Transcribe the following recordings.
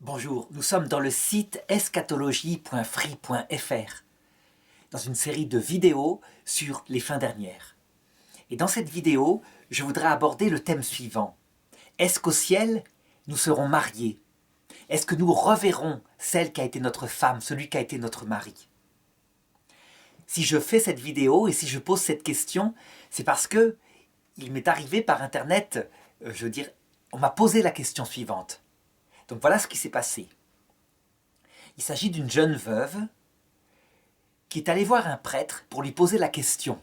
Bonjour, nous sommes dans le site eschatologie.free.fr, dans une série de vidéos sur les fins dernières. Et dans cette vidéo, je voudrais aborder le thème suivant. Est-ce qu'au ciel, nous serons mariés? Est-ce que nous reverrons celle qui a été notre femme, celui qui a été notre mari? Si je fais cette vidéo et si je pose cette question, c'est parce que il m'est arrivé par internet, on m'a posé la question suivante. Donc voilà ce qui s'est passé. Il s'agit d'une jeune veuve qui est allée voir un prêtre pour lui poser la question.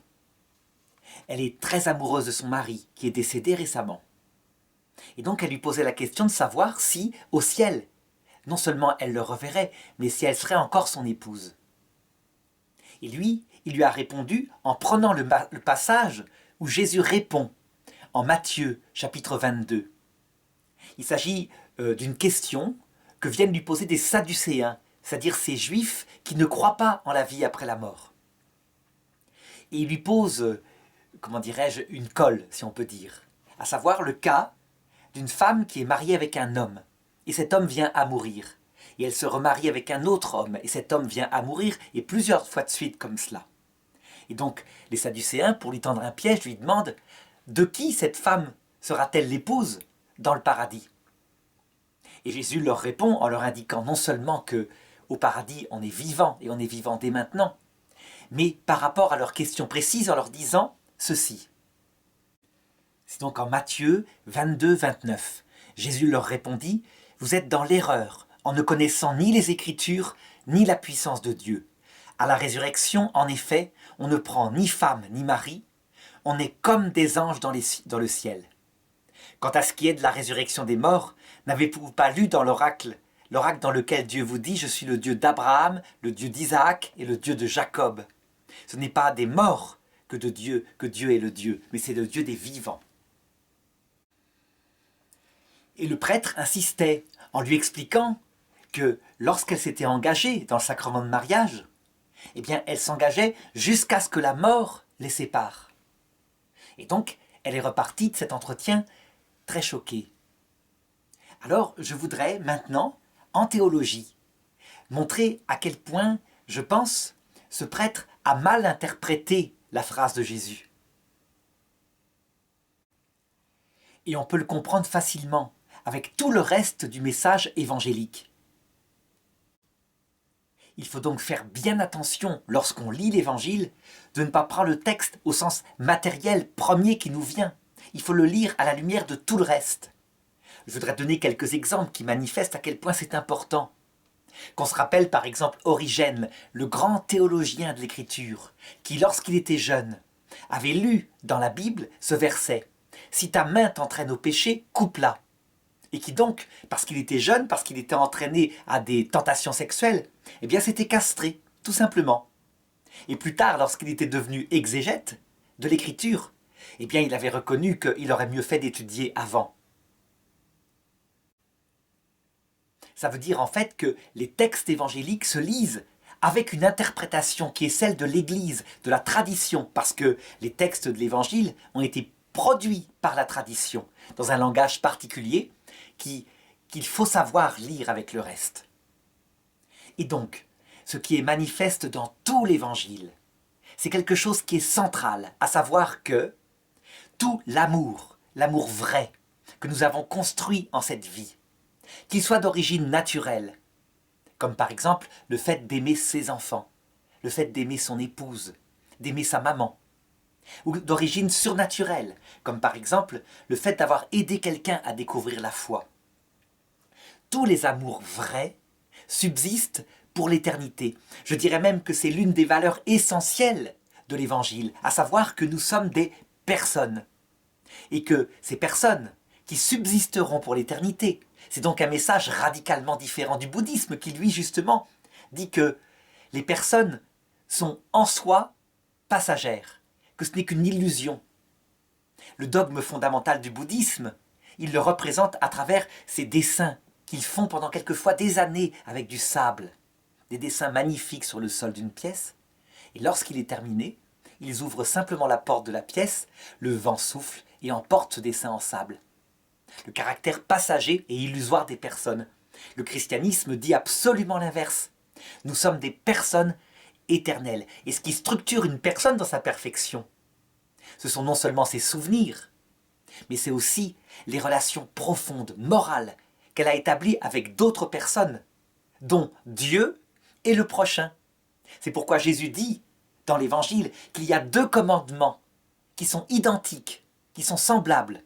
Elle est très amoureuse de son mari qui est décédé récemment. Et donc elle lui posait la question de savoir si, au ciel, non seulement elle le reverrait, mais si elle serait encore son épouse. Et lui, il lui a répondu en prenant le passage où Jésus répond en Matthieu chapitre 22. Il s'agit d'une question que viennent lui poser des Sadducéens, c'est-à-dire ces juifs qui ne croient pas en la vie après la mort. Et il lui pose, une colle, si on peut dire, à savoir le cas d'une femme qui est mariée avec un homme, et cet homme vient à mourir. Et elle se remarie avec un autre homme, et cet homme vient à mourir, et plusieurs fois de suite comme cela. Et donc, les Sadducéens, pour lui tendre un piège, lui demandent de qui cette femme sera-t-elle l'épouse dans le paradis? Et Jésus leur répond en leur indiquant non seulement qu'au paradis on est vivant, et on est vivant dès maintenant, mais par rapport à leurs questions précises en leur disant ceci. C'est donc en Matthieu 22, 29. Jésus leur répondit « Vous êtes dans l'erreur, en ne connaissant ni les Écritures, ni la puissance de Dieu. À la résurrection, en effet, on ne prend ni femme ni mari, on est comme des anges dans le ciel. Quant à ce qui est de la résurrection des morts, n'avez-vous pas lu dans l'oracle dans lequel Dieu vous dit « Je suis le Dieu d'Abraham, le Dieu d'Isaac et le Dieu de Jacob ». Ce n'est pas des morts que Dieu est le Dieu, mais c'est le Dieu des vivants. Et le prêtre insistait en lui expliquant que lorsqu'elle s'était engagée dans le sacrement de mariage, eh bien, elle s'engageait jusqu'à ce que la mort les sépare. Et donc, elle est repartie de cet entretien très choquée. Alors, je voudrais maintenant, en théologie, montrer à quel point, je pense, ce prêtre a mal interprété la phrase de Jésus. Et on peut le comprendre facilement avec tout le reste du message évangélique. Il faut donc faire bien attention, lorsqu'on lit l'Évangile, de ne pas prendre le texte au sens matériel premier qui nous vient. Il faut le lire à la lumière de tout le reste. Je voudrais donner quelques exemples qui manifestent à quel point c'est important. Qu'on se rappelle par exemple Origène, le grand théologien de l'Écriture, qui lorsqu'il était jeune, avait lu dans la Bible ce verset « Si ta main t'entraîne au péché, coupe-la ». Et qui donc, parce qu'il était jeune, parce qu'il était entraîné à des tentations sexuelles, eh bien s'était castré, tout simplement. Et plus tard, lorsqu'il était devenu exégète de l'Écriture, eh bien il avait reconnu qu'il aurait mieux fait d'étudier avant. Ça veut dire en fait que les textes évangéliques se lisent avec une interprétation qui est celle de l'Église, de la tradition, parce que les textes de l'Évangile ont été produits par la tradition, dans un langage particulier qu'il faut savoir lire avec le reste. Et donc, ce qui est manifeste dans tout l'Évangile, c'est quelque chose qui est central, à savoir que tout l'amour vrai, que nous avons construit en cette vie, qu'il soit d'origine naturelle, comme par exemple le fait d'aimer ses enfants, le fait d'aimer son épouse, d'aimer sa maman, ou d'origine surnaturelle, comme par exemple le fait d'avoir aidé quelqu'un à découvrir la foi. Tous les amours vrais subsistent pour l'éternité. Je dirais même que c'est l'une des valeurs essentielles de l'Évangile, à savoir que nous sommes des personnes, et que ces personnes qui subsisteront pour l'éternité, c'est donc un message radicalement différent du bouddhisme qui, lui, justement, dit que les personnes sont en soi passagères, que ce n'est qu'une illusion. Le dogme fondamental du bouddhisme, il le représente à travers ces dessins qu'ils font pendant quelquefois des années avec du sable, des dessins magnifiques sur le sol d'une pièce, et lorsqu'il est terminé, ils ouvrent simplement la porte de la pièce, le vent souffle et emporte ce dessin en sable. Le caractère passager et illusoire des personnes. Le christianisme dit absolument l'inverse. Nous sommes des personnes éternelles. Et ce qui structure une personne dans sa perfection, ce sont non seulement ses souvenirs, mais c'est aussi les relations profondes, morales, qu'elle a établies avec d'autres personnes, dont Dieu et le prochain. C'est pourquoi Jésus dit dans l'Évangile qu'il y a 2 commandements qui sont identiques, qui sont semblables.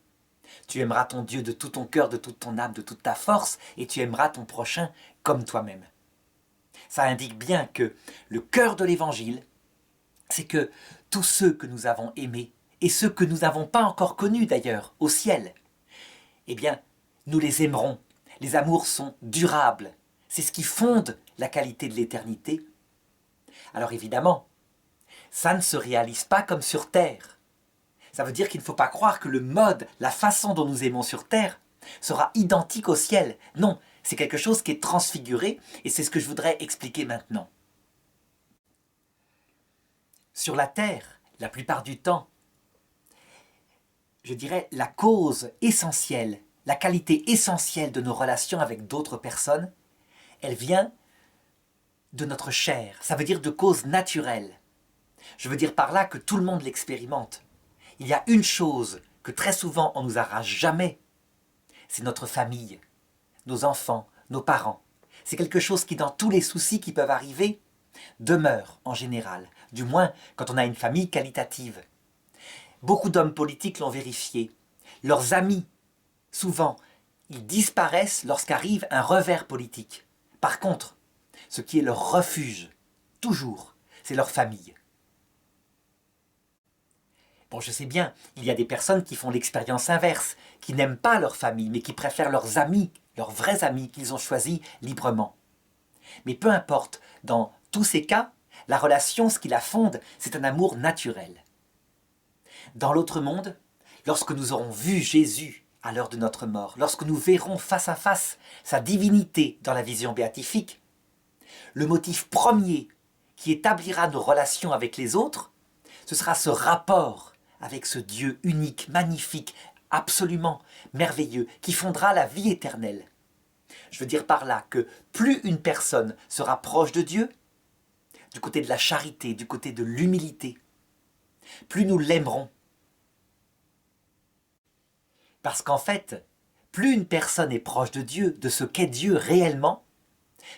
Tu aimeras ton Dieu de tout ton cœur, de toute ton âme, de toute ta force, et tu aimeras ton prochain comme toi-même. Ça indique bien que le cœur de l'Évangile, c'est que tous ceux que nous avons aimés, et ceux que nous n'avons pas encore connus d'ailleurs, au ciel, eh bien, nous les aimerons. Les amours sont durables. C'est ce qui fonde la qualité de l'éternité. Alors évidemment, ça ne se réalise pas comme sur Terre. Ça veut dire qu'il ne faut pas croire que le mode, la façon dont nous aimons sur Terre sera identique au ciel. Non, c'est quelque chose qui est transfiguré et c'est ce que je voudrais expliquer maintenant. Sur la Terre, la plupart du temps, je dirais la cause essentielle, la qualité essentielle de nos relations avec d'autres personnes, elle vient de notre chair. Ça veut dire de cause naturelle. Je veux dire par là que tout le monde l'expérimente. Il y a une chose que très souvent on nous arrache jamais, c'est notre famille, nos enfants, nos parents. C'est quelque chose qui, dans tous les soucis qui peuvent arriver, demeure en général, du moins quand on a une famille qualitative. Beaucoup d'hommes politiques l'ont vérifié. Leurs amis, souvent, ils disparaissent lorsqu'arrive un revers politique. Par contre, ce qui est leur refuge, toujours, c'est leur famille. Bon, je sais bien, il y a des personnes qui font l'expérience inverse, qui n'aiment pas leur famille, mais qui préfèrent leurs amis, leurs vrais amis qu'ils ont choisis librement. Mais peu importe, dans tous ces cas, la relation, ce qui la fonde, c'est un amour naturel. Dans l'autre monde, lorsque nous aurons vu Jésus à l'heure de notre mort, lorsque nous verrons face à face sa divinité dans la vision béatifique, le motif premier qui établira nos relations avec les autres, ce sera ce rapport avec ce Dieu unique, magnifique, absolument merveilleux, qui fondera la vie éternelle. Je veux dire par là que plus une personne sera proche de Dieu, du côté de la charité, du côté de l'humilité, plus nous l'aimerons. Parce qu'en fait, plus une personne est proche de Dieu, de ce qu'est Dieu réellement,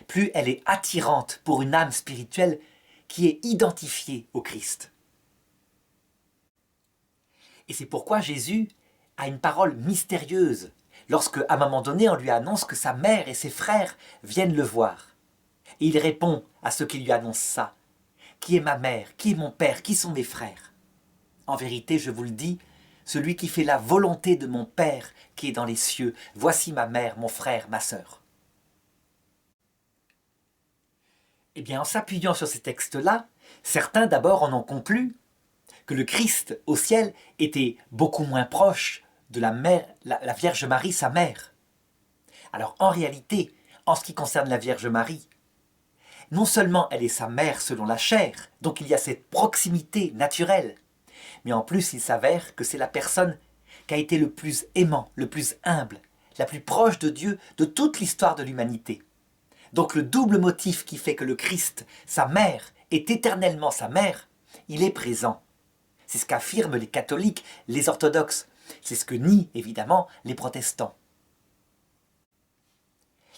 plus elle est attirante pour une âme spirituelle qui est identifiée au Christ. Et c'est pourquoi Jésus a une parole mystérieuse lorsque, à un moment donné, on lui annonce que sa mère et ses frères viennent le voir. Et il répond à ceux qui lui annoncent ça. Qui est ma mère? Qui est mon père? Qui sont mes frères? En vérité, je vous le dis, celui qui fait la volonté de mon Père qui est dans les cieux, voici ma mère, mon frère, ma sœur. Eh bien, en s'appuyant sur ces textes-là, certains d'abord en ont conclu que le Christ au ciel était beaucoup moins proche de la Vierge Marie, sa mère. Alors en réalité, en ce qui concerne la Vierge Marie, non seulement elle est sa mère selon la chair, donc il y a cette proximité naturelle, mais en plus il s'avère que c'est la personne qui a été le plus aimant, le plus humble, la plus proche de Dieu de toute l'histoire de l'humanité. Donc le double motif qui fait que le Christ, sa mère, est éternellement sa mère, il est présent. C'est ce qu'affirment les catholiques, les orthodoxes. C'est ce que nient évidemment les protestants.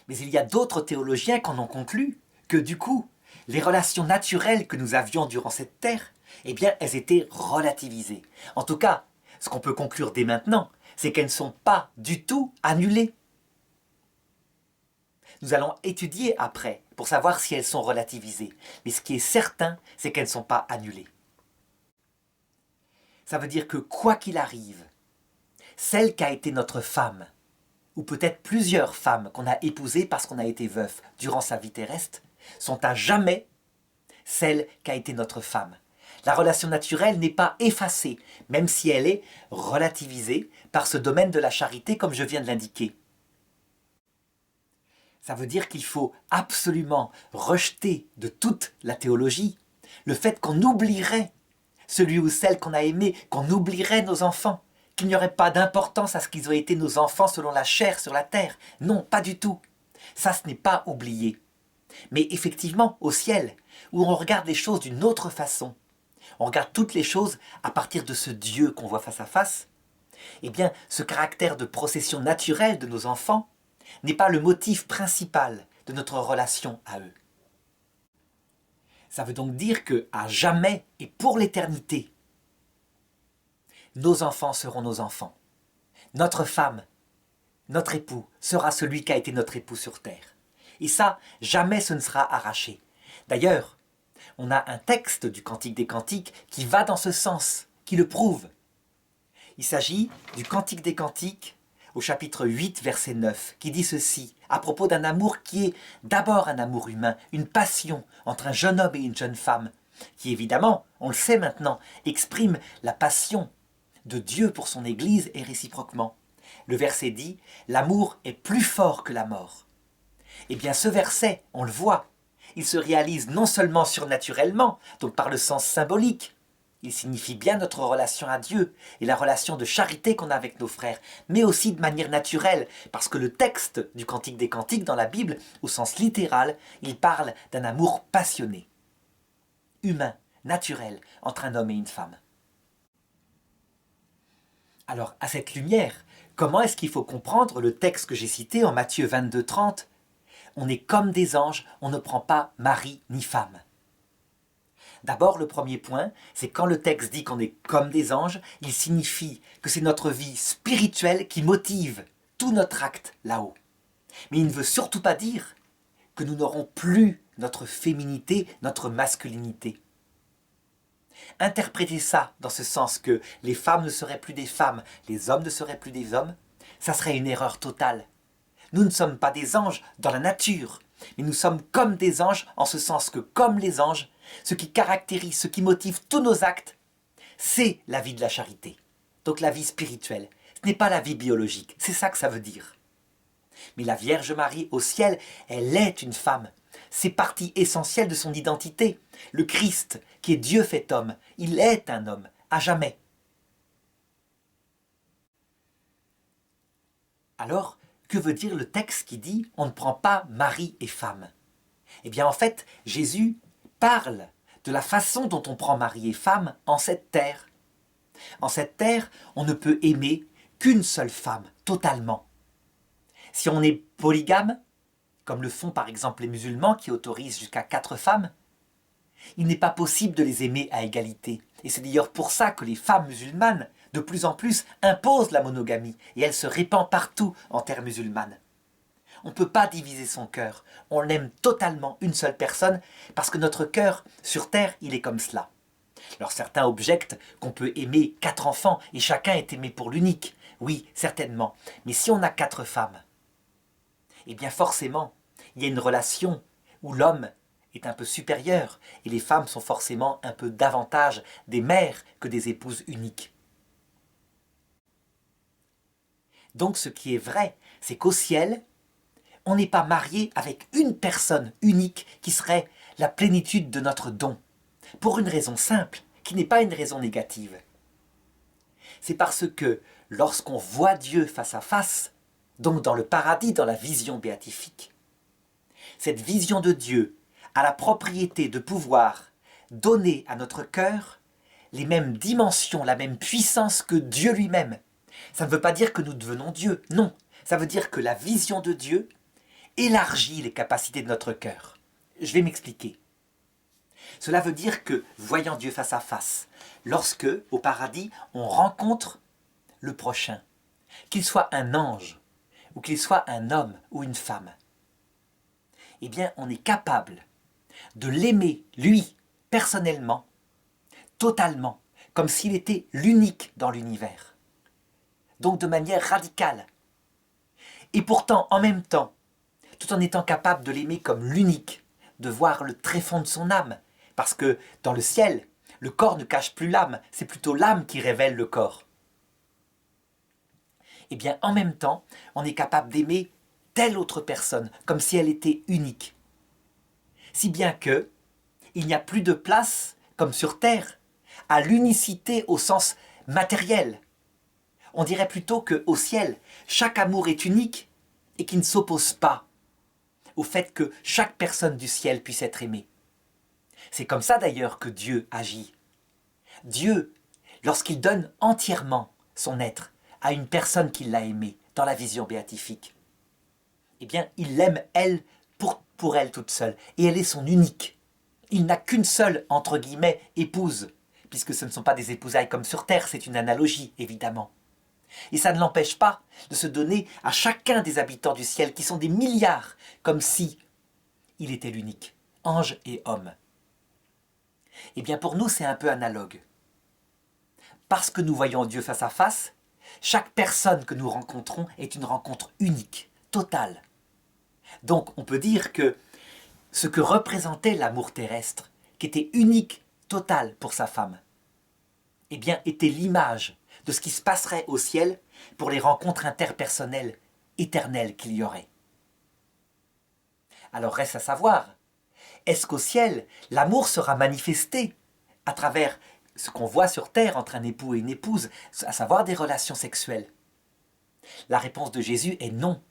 Mais il y a d'autres théologiens qui en ont conclu que du coup, les relations naturelles que nous avions durant cette terre, eh bien, elles étaient relativisées. En tout cas, ce qu'on peut conclure dès maintenant, c'est qu'elles ne sont pas du tout annulées. Nous allons étudier après pour savoir si elles sont relativisées. Mais ce qui est certain, c'est qu'elles ne sont pas annulées. Ça veut dire que quoi qu'il arrive, celle qui a été notre femme, ou peut-être plusieurs femmes qu'on a épousées parce qu'on a été veuf durant sa vie terrestre, sont à jamais celle qui a été notre femme. La relation naturelle n'est pas effacée, même si elle est relativisée par ce domaine de la charité comme je viens de l'indiquer. Ça veut dire qu'il faut absolument rejeter de toute la théologie le fait qu'on oublierait celui ou celle qu'on a aimé, qu'on oublierait nos enfants, qu'il n'y aurait pas d'importance à ce qu'ils ont été nos enfants selon la chair sur la terre. Non, pas du tout. Ça, ce n'est pas oublié. Mais effectivement, au ciel, où on regarde les choses d'une autre façon, on regarde toutes les choses à partir de ce Dieu qu'on voit face à face, eh bien, ce caractère de procession naturelle de nos enfants n'est pas le motif principal de notre relation à eux. Ça veut donc dire que, à jamais et pour l'éternité, nos enfants seront nos enfants. Notre femme, notre époux, sera celui qui a été notre époux sur terre. Et ça, jamais ce ne sera arraché. D'ailleurs, on a un texte du Cantique des Cantiques qui va dans ce sens, qui le prouve. Il s'agit du Cantique des Cantiques au chapitre 8, verset 9, qui dit ceci, à propos d'un amour qui est d'abord un amour humain, une passion entre un jeune homme et une jeune femme, qui évidemment, on le sait maintenant, exprime la passion de Dieu pour son Église et réciproquement. Le verset dit « L'amour est plus fort que la mort ». Eh bien ce verset, on le voit, il se réalise non seulement surnaturellement, donc par le sens symbolique, il signifie bien notre relation à Dieu et la relation de charité qu'on a avec nos frères, mais aussi de manière naturelle, parce que le texte du Cantique des Cantiques dans la Bible, au sens littéral, il parle d'un amour passionné, humain, naturel, entre un homme et une femme. Alors, à cette lumière, comment est-ce qu'il faut comprendre le texte que j'ai cité en Matthieu 22, 30 ? On est comme des anges, on ne prend pas mari ni femme. D'abord, le premier point, c'est quand le texte dit qu'on est comme des anges, il signifie que c'est notre vie spirituelle qui motive tout notre acte là-haut. Mais il ne veut surtout pas dire que nous n'aurons plus notre féminité, notre masculinité. Interpréter ça dans ce sens que les femmes ne seraient plus des femmes, les hommes ne seraient plus des hommes, ça serait une erreur totale. Nous ne sommes pas des anges dans la nature, mais nous sommes comme des anges en ce sens que, comme les anges, ce qui caractérise, ce qui motive tous nos actes, c'est la vie de la charité. Donc la vie spirituelle. Ce n'est pas la vie biologique, c'est ça que ça veut dire. Mais la Vierge Marie au ciel, elle est une femme. C'est partie essentielle de son identité. Le Christ, qui est Dieu fait homme, il est un homme, à jamais. Alors, que veut dire le texte qui dit « on ne prend pas mari et femme » ? Eh bien en fait, Jésus parle de la façon dont on prend mari et femme en cette terre. En cette terre, on ne peut aimer qu'une seule femme, totalement. Si on est polygame, comme le font par exemple les musulmans qui autorisent jusqu'à 4 femmes, il n'est pas possible de les aimer à égalité. Et c'est d'ailleurs pour ça que les femmes musulmanes, de plus en plus, imposent la monogamie, et elle se répand partout en terre musulmane. On ne peut pas diviser son cœur, on aime totalement une seule personne, parce que notre cœur, sur terre, il est comme cela. Alors certains objectent qu'on peut aimer 4 enfants, et chacun est aimé pour l'unique. Oui, certainement, mais si on a 4 femmes, eh bien forcément, il y a une relation où l'homme est un peu supérieur, et les femmes sont forcément un peu davantage des mères que des épouses uniques. Donc ce qui est vrai, c'est qu'au ciel, on n'est pas marié avec une personne unique qui serait la plénitude de notre don, pour une raison simple, qui n'est pas une raison négative. C'est parce que lorsqu'on voit Dieu face à face, donc dans le paradis, dans la vision béatifique, cette vision de Dieu a la propriété de pouvoir donner à notre cœur les mêmes dimensions, la même puissance que Dieu lui-même. Ça ne veut pas dire que nous devenons Dieu, non. Ça veut dire que la vision de Dieu élargit les capacités de notre cœur. Je vais m'expliquer. Cela veut dire que, voyant Dieu face à face, lorsque, au paradis, on rencontre le prochain, qu'il soit un ange, ou qu'il soit un homme ou une femme, eh bien, on est capable de l'aimer, lui, personnellement, totalement, comme s'il était l'unique dans l'univers. Donc de manière radicale. Et pourtant, en même temps, tout en étant capable de l'aimer comme l'unique, de voir le tréfonds de son âme, parce que dans le ciel, le corps ne cache plus l'âme, c'est plutôt l'âme qui révèle le corps. Eh bien, en même temps, on est capable d'aimer telle autre personne, comme si elle était unique. Si bien que, il n'y a plus de place, comme sur Terre, à l'unicité au sens matériel. On dirait plutôt qu'au ciel, chaque amour est unique et qui ne s'oppose pas. au fait que chaque personne du ciel puisse être aimée. C'est comme ça d'ailleurs que Dieu agit. Dieu, lorsqu'il donne entièrement son être à une personne qui l'a aimée dans la vision béatifique, eh bien, il l'aime, elle, pour elle toute seule. Et elle est son unique. Il n'a qu'une seule, entre guillemets, épouse, puisque ce ne sont pas des épousailles comme sur terre, c'est une analogie, évidemment. Et ça ne l'empêche pas de se donner à chacun des habitants du ciel, qui sont des milliards, comme si il était l'unique, ange et homme. Eh bien, pour nous, c'est un peu analogue. Parce que nous voyons Dieu face à face, chaque personne que nous rencontrons est une rencontre unique, totale. Donc, on peut dire que ce que représentait l'amour terrestre, qui était unique, total pour sa femme, eh bien, était l'image de ce qui se passerait au ciel pour les rencontres interpersonnelles éternelles qu'il y aurait. Alors reste à savoir, est-ce qu'au ciel, l'amour sera manifesté à travers ce qu'on voit sur terre entre un époux et une épouse, à savoir des relations sexuelles? La réponse de Jésus est non.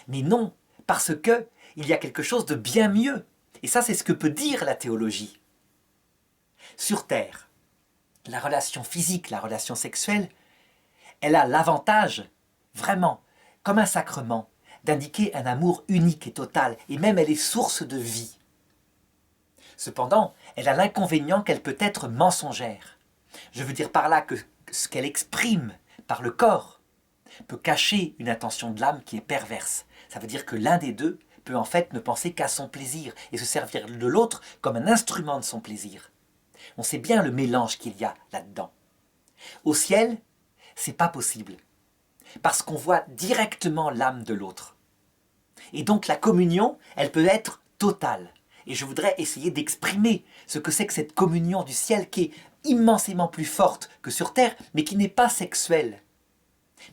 Mais non, parce que il y a quelque chose de bien mieux. Et ça, c'est ce que peut dire la théologie. Sur terre, la relation physique, la relation sexuelle, elle a l'avantage, vraiment, comme un sacrement, d'indiquer un amour unique et total, et même elle est source de vie. Cependant, elle a l'inconvénient qu'elle peut être mensongère. Je veux dire par là que ce qu'elle exprime par le corps peut cacher une intention de l'âme qui est perverse. Ça veut dire que l'un des deux peut en fait ne penser qu'à son plaisir et se servir de l'autre comme un instrument de son plaisir. On sait bien le mélange qu'il y a là-dedans. Au ciel, c'est pas possible, parce qu'on voit directement l'âme de l'autre. Et donc la communion, elle peut être totale. Et je voudrais essayer d'exprimer ce que c'est que cette communion du ciel qui est immensément plus forte que sur terre, mais qui n'est pas sexuelle,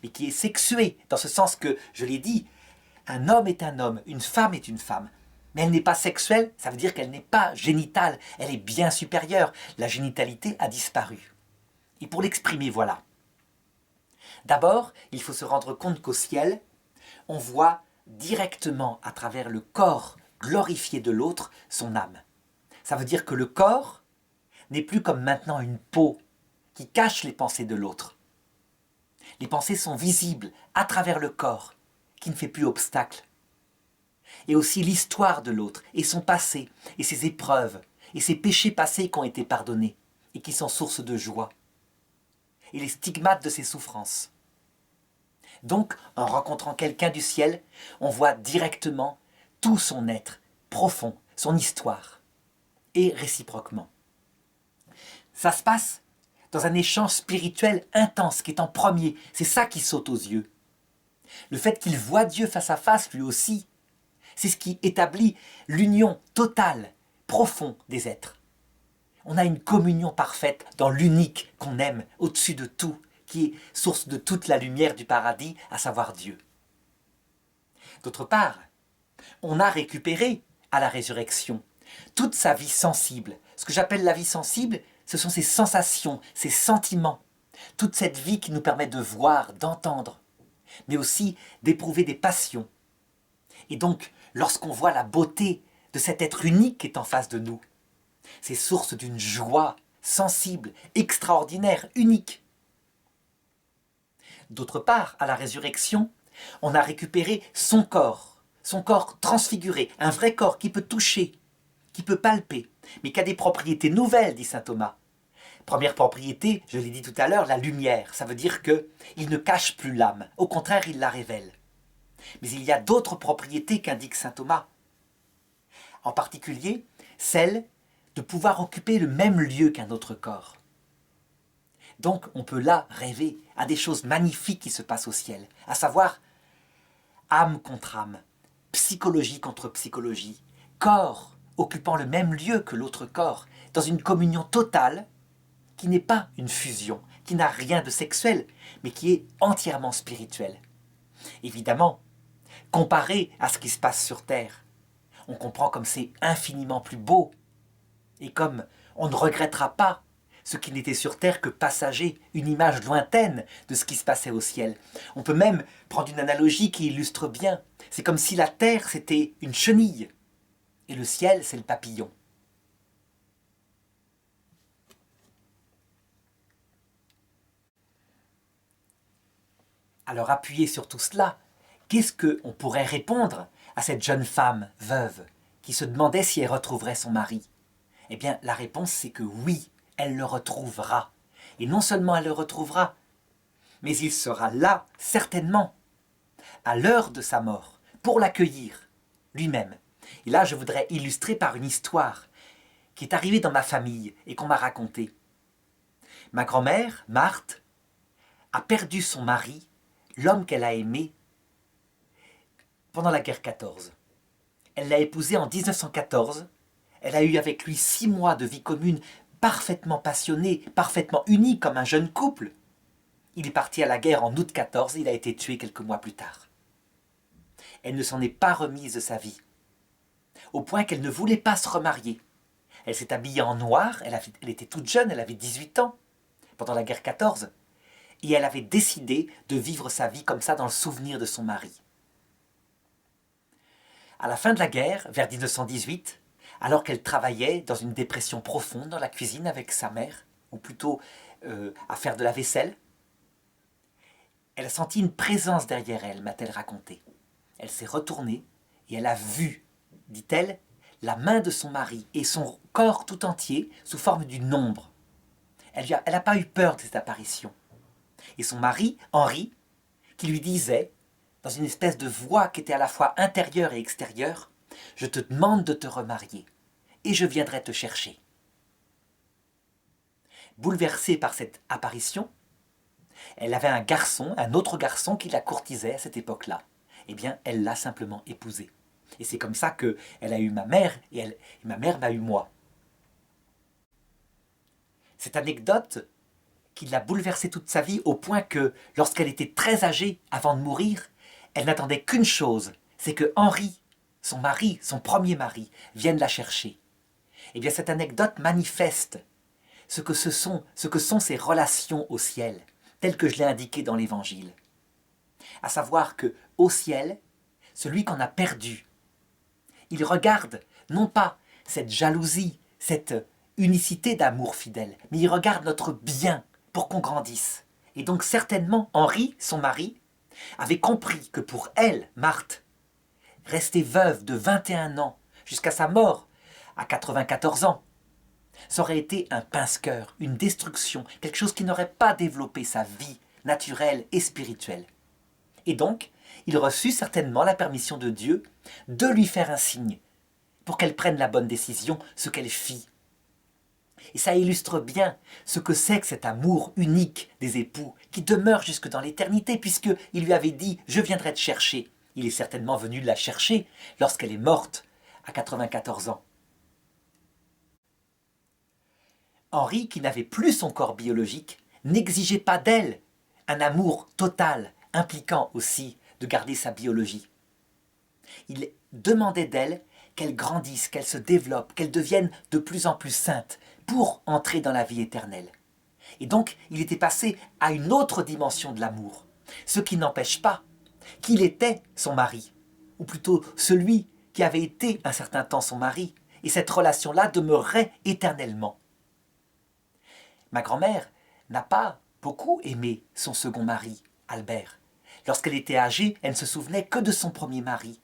mais qui est sexuée, dans ce sens que, je l'ai dit, un homme est un homme, une femme est une femme. Mais elle n'est pas sexuelle, ça veut dire qu'elle n'est pas génitale, elle est bien supérieure. La génitalité a disparu. Et pour l'exprimer, voilà. D'abord, il faut se rendre compte qu'au ciel, on voit directement à travers le corps glorifié de l'autre son âme. Ça veut dire que le corps n'est plus comme maintenant une peau qui cache les pensées de l'autre. Les pensées sont visibles à travers le corps, qui ne fait plus obstacle. Et aussi l'histoire de l'autre, et son passé, et ses épreuves, et ses péchés passés qui ont été pardonnés, et qui sont source de joie, et les stigmates de ses souffrances. Donc, en rencontrant quelqu'un du ciel, on voit directement tout son être profond, son histoire, et réciproquement. Ça se passe dans un échange spirituel intense qui est en premier, c'est ça qui saute aux yeux. Le fait qu'il voit Dieu face à face lui aussi, c'est ce qui établit l'union totale, profonde des êtres. On a une communion parfaite dans l'unique qu'on aime au-dessus de tout, qui est source de toute la lumière du paradis, à savoir Dieu. D'autre part, on a récupéré à la résurrection toute sa vie sensible. Ce que j'appelle la vie sensible, ce sont ses sensations, ses sentiments, toute cette vie qui nous permet de voir, d'entendre, mais aussi d'éprouver des passions. Et donc, lorsqu'on voit la beauté de cet être unique qui est en face de nous, c'est source d'une joie sensible, extraordinaire, unique. D'autre part, à la résurrection, on a récupéré son corps transfiguré, un vrai corps qui peut toucher, qui peut palper, mais qui a des propriétés nouvelles, dit saint Thomas. Première propriété, je l'ai dit tout à l'heure, la lumière. Ça veut dire qu'il ne cache plus l'âme, au contraire, il la révèle. Mais il y a d'autres propriétés qu'indique saint Thomas. En particulier, celle de pouvoir occuper le même lieu qu'un autre corps. Donc, on peut là rêver à des choses magnifiques qui se passent au ciel, à savoir âme contre âme, psychologie contre psychologie, corps occupant le même lieu que l'autre corps, dans une communion totale qui n'est pas une fusion, qui n'a rien de sexuel, mais qui est entièrement spirituelle. Évidemment, comparé à ce qui se passe sur Terre, on comprend comme c'est infiniment plus beau, et comme on ne regrettera pas ce qui n'était sur terre que passager, une image lointaine de ce qui se passait au ciel. On peut même prendre une analogie qui illustre bien. C'est comme si la terre c'était une chenille et le ciel c'est le papillon. Alors appuyé sur tout cela, qu'est-ce qu'on pourrait répondre à cette jeune femme veuve qui se demandait si elle retrouverait son mari? Eh bien la réponse c'est que oui, elle le retrouvera. Et non seulement elle le retrouvera, mais il sera là, certainement, à l'heure de sa mort, pour l'accueillir, lui-même. Et là, je voudrais illustrer par une histoire qui est arrivée dans ma famille et qu'on m'a racontée. Ma grand-mère, Marthe, a perdu son mari, l'homme qu'elle a aimé, pendant la guerre 14. Elle l'a épousé en 1914. Elle a eu avec lui 6 mois de vie commune parfaitement passionnée, parfaitement unie comme un jeune couple. Il est parti à la guerre en août 14, il a été tué quelques mois plus tard. Elle ne s'en est pas remise de sa vie, au point qu'elle ne voulait pas se remarier. Elle s'est habillée en noir, elle était toute jeune, elle avait 18 ans, pendant la guerre 14, et elle avait décidé de vivre sa vie comme ça dans le souvenir de son mari. À la fin de la guerre, vers 1918, alors qu'elle travaillait dans une dépression profonde dans la cuisine avec sa mère, ou plutôt à faire de la vaisselle, elle a senti une présence derrière elle, m'a-t-elle raconté. Elle s'est retournée et elle a vu, dit-elle, la main de son mari et son corps tout entier sous forme d'une ombre. Elle n'a pas eu peur de cette apparition. Et son mari, Henri, qui lui disait, dans une espèce de voix qui était à la fois intérieure et extérieure, « Je te demande de te remarier et je viendrai te chercher. » Bouleversée par cette apparition, elle avait un autre garçon qui la courtisait à cette époque-là. Eh bien, elle l'a simplement épousé. Et c'est comme ça qu'elle a eu ma mère et ma mère m'a eu moi. Cette anecdote qui l'a bouleversée toute sa vie au point que, lorsqu'elle était très âgée, avant de mourir, elle n'attendait qu'une chose, c'est que Henri, son mari, son premier mari, vienne la chercher. Eh bien, cette anecdote manifeste ce que sont ces relations au ciel, telles que je l'ai indiqué dans l'Évangile. À savoir que, au ciel, celui qu'on a perdu, il regarde non pas cette jalousie, cette unicité d'amour fidèle, mais il regarde notre bien pour qu'on grandisse. Et donc certainement, Henri, son mari, avait compris que pour elle, Marthe, rester veuve de 21 ans jusqu'à sa mort à 94 ans, ça aurait été un pince-cœur, une destruction, quelque chose qui n'aurait pas développé sa vie naturelle et spirituelle. Et donc, il reçut certainement la permission de Dieu de lui faire un signe pour qu'elle prenne la bonne décision, ce qu'elle fit. Et ça illustre bien ce que c'est que cet amour unique des époux qui demeure jusque dans l'éternité, puisqu'il lui avait dit « Je viendrai te chercher ». Il est certainement venu la chercher lorsqu'elle est morte à 94 ans. Henri, qui n'avait plus son corps biologique, n'exigeait pas d'elle un amour total, impliquant aussi de garder sa biologie. Il demandait d'elle qu'elle grandisse, qu'elle se développe, qu'elle devienne de plus en plus sainte pour entrer dans la vie éternelle. Et donc, il était passé à une autre dimension de l'amour, ce qui n'empêche pas qu'il était son mari, ou plutôt celui qui avait été un certain temps son mari, et cette relation-là demeurerait éternellement. Ma grand-mère n'a pas beaucoup aimé son second mari, Albert. Lorsqu'elle était âgée, elle ne se souvenait que de son premier mari.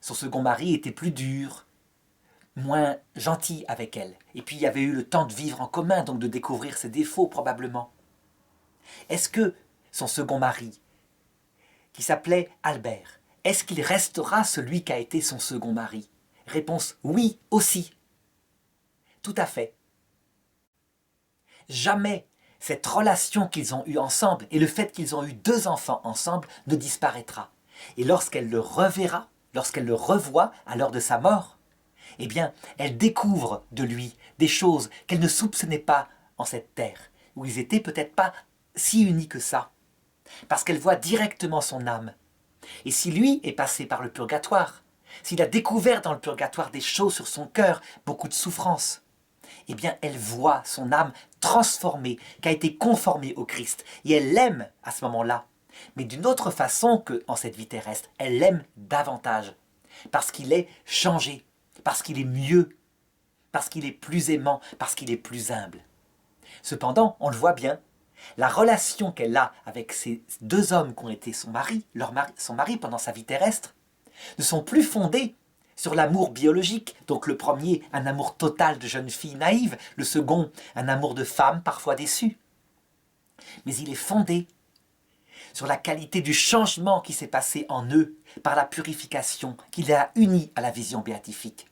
Son second mari était plus dur, moins gentil avec elle. Et puis il y avait eu le temps de vivre en commun, donc de découvrir ses défauts probablement. Est-ce que son second mari, qui s'appelait Albert, est-ce qu'il restera celui qui a été son second mari? Réponse oui aussi. Tout à fait. Jamais cette relation qu'ils ont eue ensemble et le fait qu'ils ont eu 2 enfants ensemble ne disparaîtra. Et lorsqu'elle le reverra, lorsqu'elle le revoit à l'heure de sa mort, eh bien, elle découvre de lui des choses qu'elle ne soupçonnait pas en cette terre, où ils étaient peut-être pas si unis que ça, parce qu'elle voit directement son âme. Et si lui est passé par le purgatoire, s'il a découvert dans le purgatoire des choses sur son cœur, beaucoup de souffrances, eh bien, elle voit son âme transformée, qui a été conformée au Christ. Et elle l'aime à ce moment-là, mais d'une autre façon qu'en cette vie terrestre. Elle l'aime davantage, parce qu'il est changé, parce qu'il est mieux, parce qu'il est plus aimant, parce qu'il est plus humble. Cependant, on le voit bien, la relation qu'elle a avec ces deux hommes qui ont été son mari pendant sa vie terrestre, ne sont plus fondées sur l'amour biologique. Donc le premier, un amour total de jeune fille naïve, le second, un amour de femme parfois déçue. Mais il est fondé sur la qualité du changement qui s'est passé en eux par la purification qui les a unis à la vision béatifique.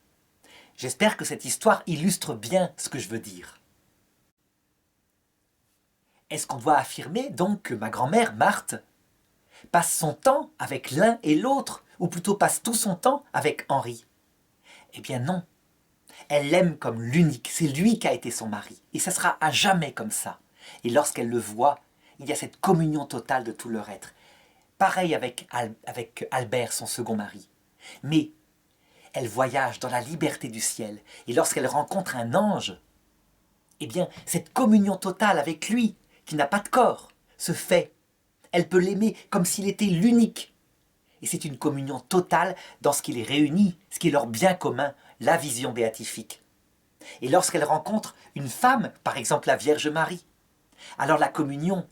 J'espère que cette histoire illustre bien ce que je veux dire. Est-ce qu'on doit affirmer donc que ma grand-mère, Marthe, passe son temps avec l'un et l'autre, ou plutôt passe tout son temps avec Henri? Eh bien non. Elle l'aime comme l'unique, c'est lui qui a été son mari. Et ça sera à jamais comme ça. Et lorsqu'elle le voit, il y a cette communion totale de tout leur être. Pareil avec Albert, son second mari. Mais elle voyage dans la liberté du ciel. Et lorsqu'elle rencontre un ange, eh bien, cette communion totale avec lui, qui n'a pas de corps, se fait. Elle peut l'aimer comme s'il était l'unique. Et c'est une communion totale dans ce qui les réunit, ce qui est leur bien commun, la vision béatifique. Et lorsqu'elle rencontre une femme, par exemple la Vierge Marie, alors la communion,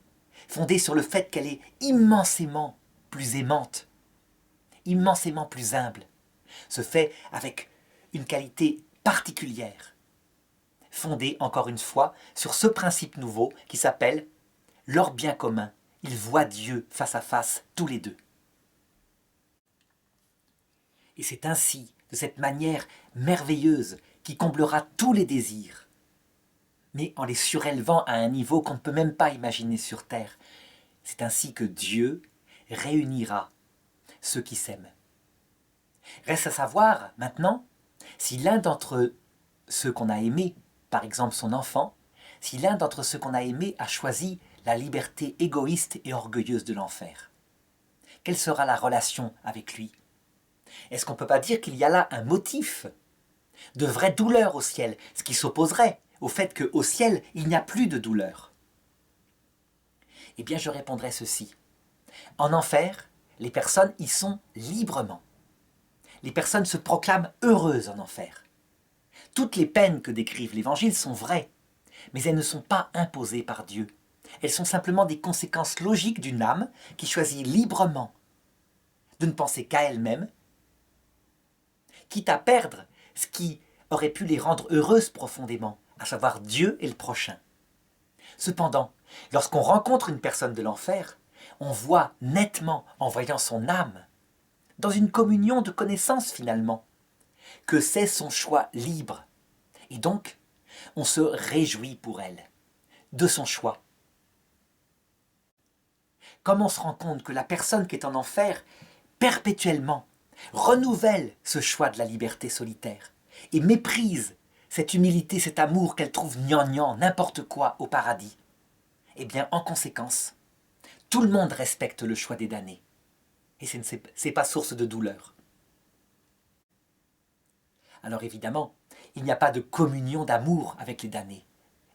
fondée sur le fait qu'elle est immensément plus aimante, immensément plus humble, se fait avec une qualité particulière, fondée encore une fois sur ce principe nouveau qui s'appelle leur bien commun. Ils voient Dieu face à face tous les deux. Et c'est ainsi, de cette manière merveilleuse, qui comblera tous les désirs, mais en les surélevant à un niveau qu'on ne peut même pas imaginer sur terre. C'est ainsi que Dieu réunira ceux qui s'aiment. Reste à savoir maintenant si l'un d'entre ceux qu'on a aimés, par exemple son enfant, si l'un d'entre ceux qu'on a aimés a choisi la liberté égoïste et orgueilleuse de l'enfer. Quelle sera la relation avec lui? Est-ce qu'on ne peut pas dire qu'il y a là un motif de vraie douleur au ciel, ce qui s'opposerait au fait qu'au ciel, il n'y a plus de douleur? Eh bien, je répondrai ceci. En enfer, les personnes y sont librement. Les personnes se proclament heureuses en enfer. Toutes les peines que décrivent l'Évangile sont vraies, mais elles ne sont pas imposées par Dieu. Elles sont simplement des conséquences logiques d'une âme qui choisit librement de ne penser qu'à elle-même, quitte à perdre ce qui aurait pu les rendre heureuses profondément, à savoir Dieu et le prochain. Cependant, lorsqu'on rencontre une personne de l'enfer, on voit nettement, en voyant son âme, dans une communion de connaissance finalement, que c'est son choix libre. Et donc, on se réjouit pour elle, de son choix. Comme on se rend compte que la personne qui est en enfer, perpétuellement, renouvelle ce choix de la liberté solitaire et méprise cette humilité, cet amour qu'elle trouve gnangnan, n'importe quoi au paradis, eh bien, en conséquence, tout le monde respecte le choix des damnés. Et ce n'est pas source de douleur. Alors évidemment, il n'y a pas de communion d'amour avec les damnés.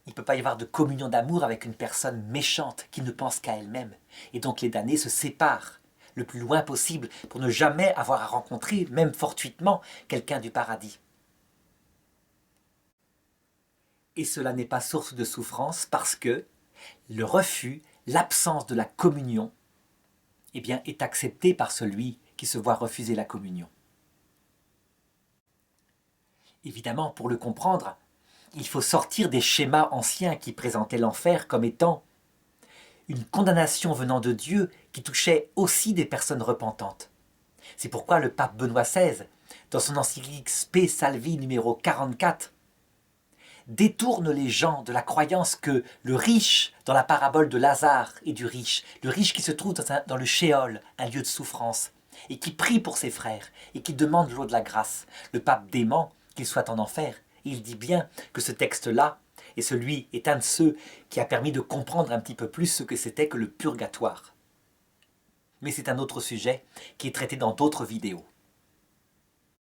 Il ne peut pas y avoir de communion d'amour avec une personne méchante qui ne pense qu'à elle-même. Et donc les damnés se séparent le plus loin possible pour ne jamais avoir à rencontrer, même fortuitement, quelqu'un du paradis. Et cela n'est pas source de souffrance parce que le refus, l'absence de la communion, eh bien, est accepté par celui qui se voit refuser la communion. Évidemment, pour le comprendre, il faut sortir des schémas anciens qui présentaient l'enfer comme étant une condamnation venant de Dieu qui touchait aussi des personnes repentantes. C'est pourquoi le pape Benoît XVI, dans son encyclique Spe Salvi numéro 44, détourne les gens de la croyance que le riche, dans la parabole de Lazare et du riche, le riche qui se trouve dans le Sheol, un lieu de souffrance, et qui prie pour ses frères, et qui demande l'eau de la grâce, le pape dément qu'il soit en enfer. Il dit bien que ce texte-là, est un de ceux qui a permis de comprendre un petit peu plus ce que c'était que le purgatoire. Mais c'est un autre sujet qui est traité dans d'autres vidéos.